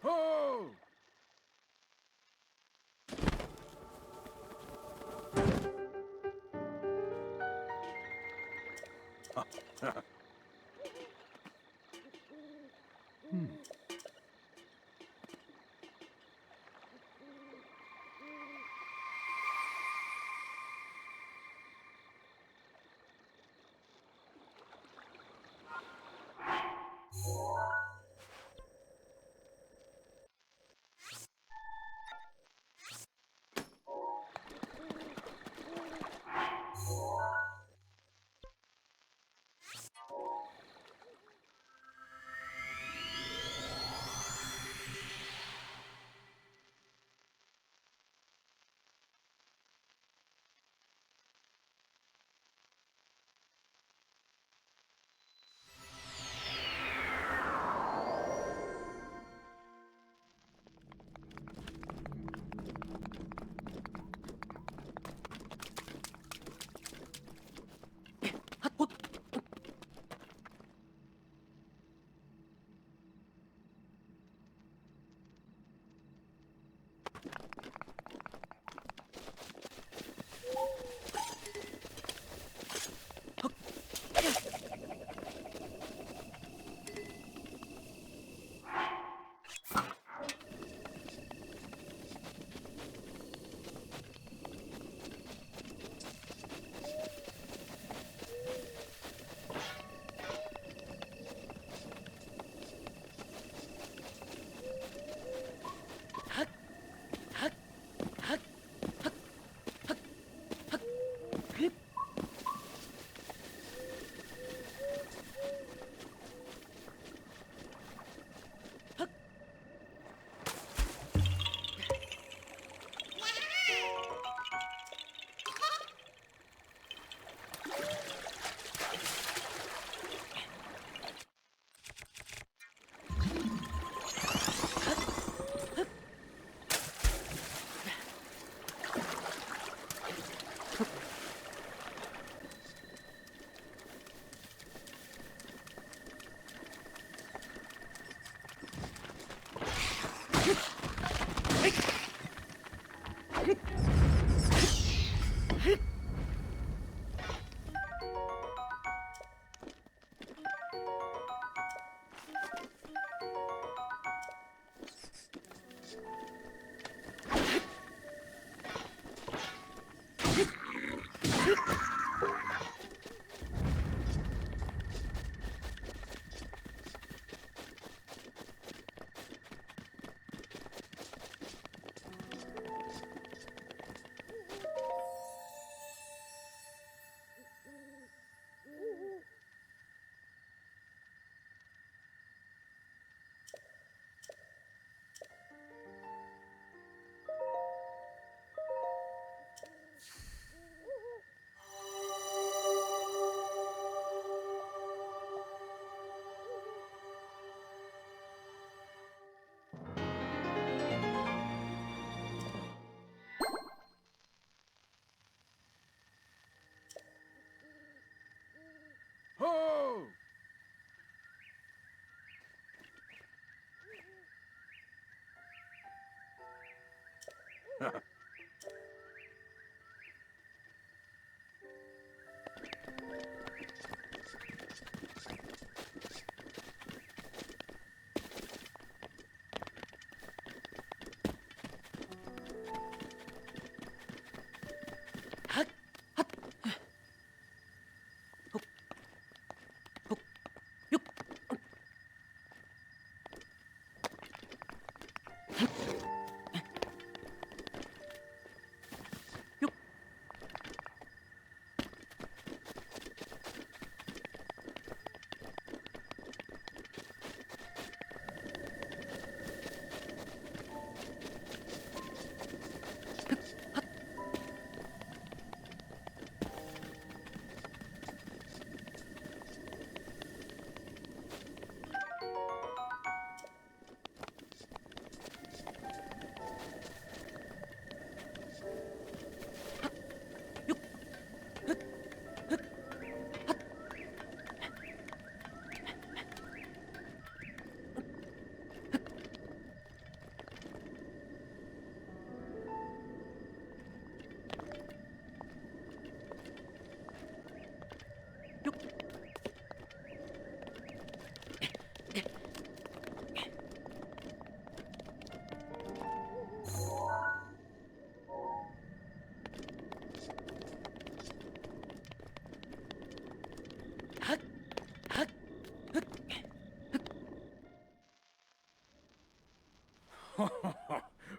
Ho!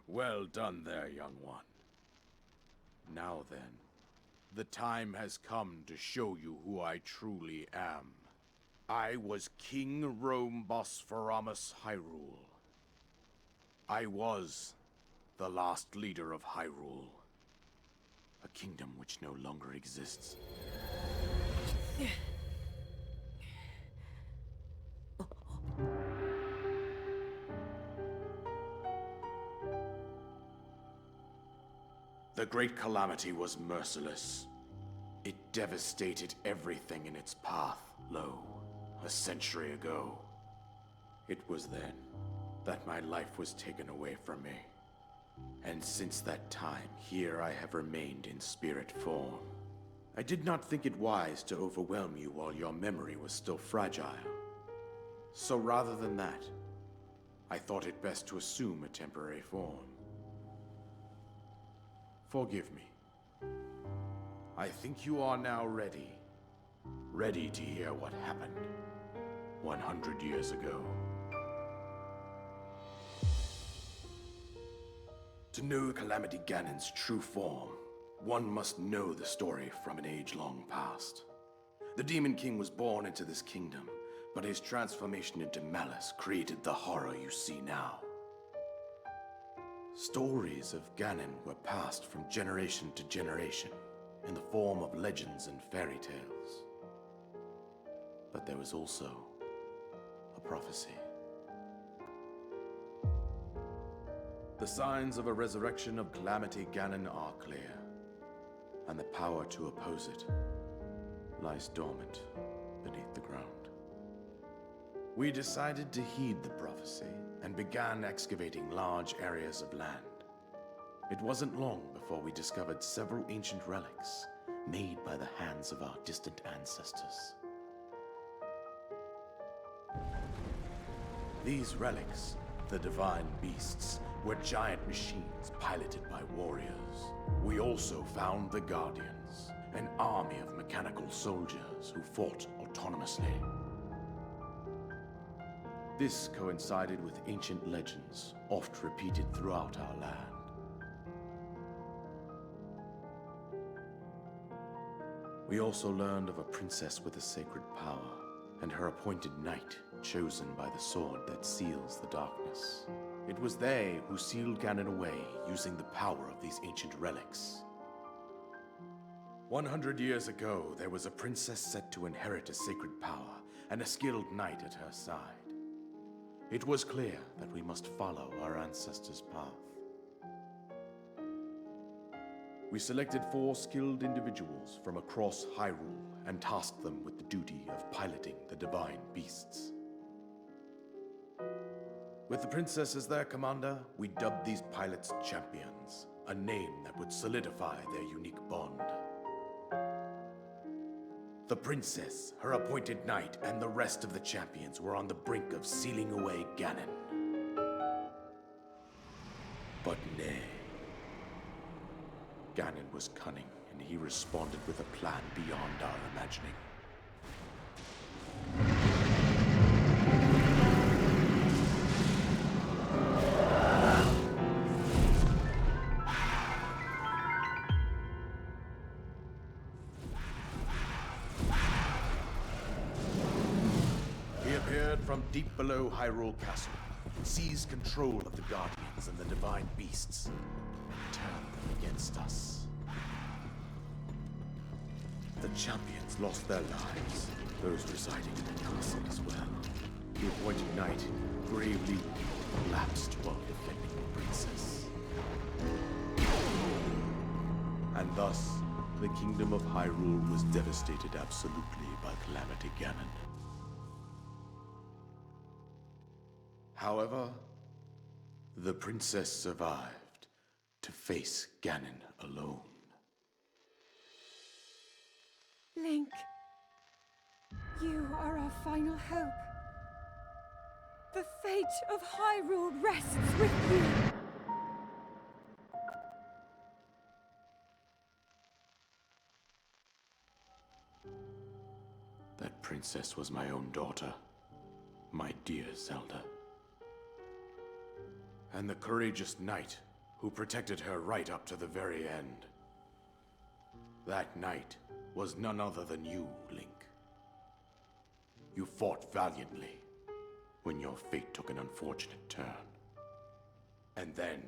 Well done there, young one. Now then, the time has come to show you who I truly am. I was King Rome Bosphoramus Hyrule. I was the last leader of Hyrule. A kingdom which no longer exists. The Great Calamity was merciless. It devastated everything in its path, a century ago. It was then that my life was taken away from me. And since that time, here I have remained in spirit form. I did not think it wise to overwhelm you while your memory was still fragile. So rather than that, I thought it best to assume a temporary form. Forgive me. I think you are now ready. Ready to hear what happened 100 years ago. To know Calamity Ganon's true form, one must know the story from an age long past. The Demon King was born into this kingdom, but his transformation into malice created the horror you see now. Stories of Ganon were passed from generation to generation in the form of legends and fairy tales. But there was also a prophecy. The signs of a resurrection of Calamity Ganon are clear, and the power to oppose it lies dormant beneath the ground. We decided to heed the prophecy and began excavating large areas of land. It wasn't long before we discovered several ancient relics made by the hands of our distant ancestors. These relics, the divine beasts, were giant machines piloted by warriors. We also found the Guardians, an army of mechanical soldiers who fought autonomously. This coincided with ancient legends, oft repeated throughout our land. We also learned of a princess with a sacred power, and her appointed knight, chosen by the sword that seals the darkness. It was they who sealed Ganon away using the power of these ancient relics. 100 years ago, there was a princess set to inherit a sacred power, and a skilled knight at her side. It was clear that we must follow our ancestors' path. We selected 4 skilled individuals from across Hyrule and tasked them with the duty of piloting the divine beasts. With the princess as their commander, we dubbed these pilots champions, a name that would solidify their unique bond. The princess, her appointed knight, and the rest of the champions were on the brink of sealing away Ganon. But nay. Ganon was cunning, and he responded with a plan beyond our imagining. He appeared from deep below Hyrule Castle, seized control of the Guardians and the divine beasts, and turned them against us. The champions lost their lives, those residing in the castle as well. The appointed knight, gravely collapsed while defending the princess. And thus, the kingdom of Hyrule was devastated absolutely by Calamity Ganon. However, the princess survived to face Ganon alone. Link, you are our final hope. The fate of Hyrule rests with you. That princess was my own daughter, my dear Zelda. and the courageous knight who protected her right up to the very end. That knight was none other than you, Link. You fought valiantly when your fate took an unfortunate turn. And then,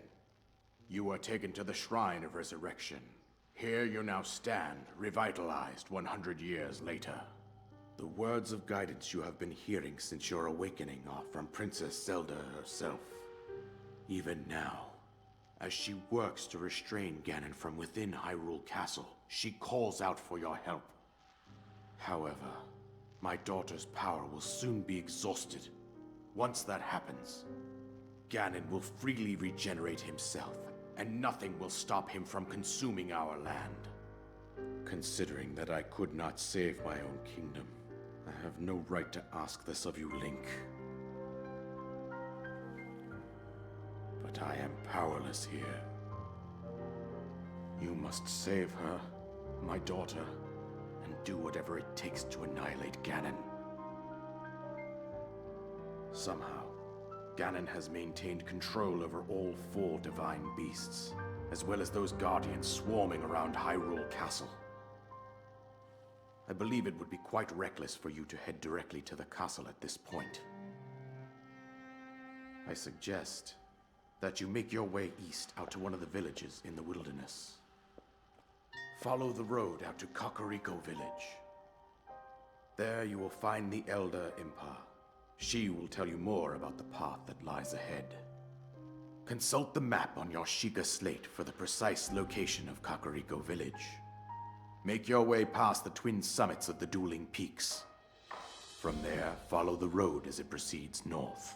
you were taken to the Shrine of Resurrection. Here you now stand, revitalized 100 years later. The words of guidance you have been hearing since your awakening are from Princess Zelda herself. Even now, as she works to restrain Ganon from within Hyrule Castle, she calls out for your help. However, my daughter's power will soon be exhausted. Once that happens, Ganon will freely regenerate himself, and nothing will stop him from consuming our land. Considering that I could not save my own kingdom, I have no right to ask this of you, Link. But I am powerless here. You must save her, my daughter, and do whatever it takes to annihilate Ganon. Somehow, Ganon has maintained control over all 4 divine beasts, as well as those guardians swarming around Hyrule Castle. I believe it would be quite reckless for you to head directly to the castle at this point. I suggest that you make your way east out to one of the villages in the wilderness. Follow the road out to Kakariko Village. There you will find the Elder Impa. She will tell you more about the path that lies ahead. Consult the map on your Sheikah slate for the precise location of Kakariko Village. Make your way past the twin summits of the dueling peaks. From there, follow the road as it proceeds north.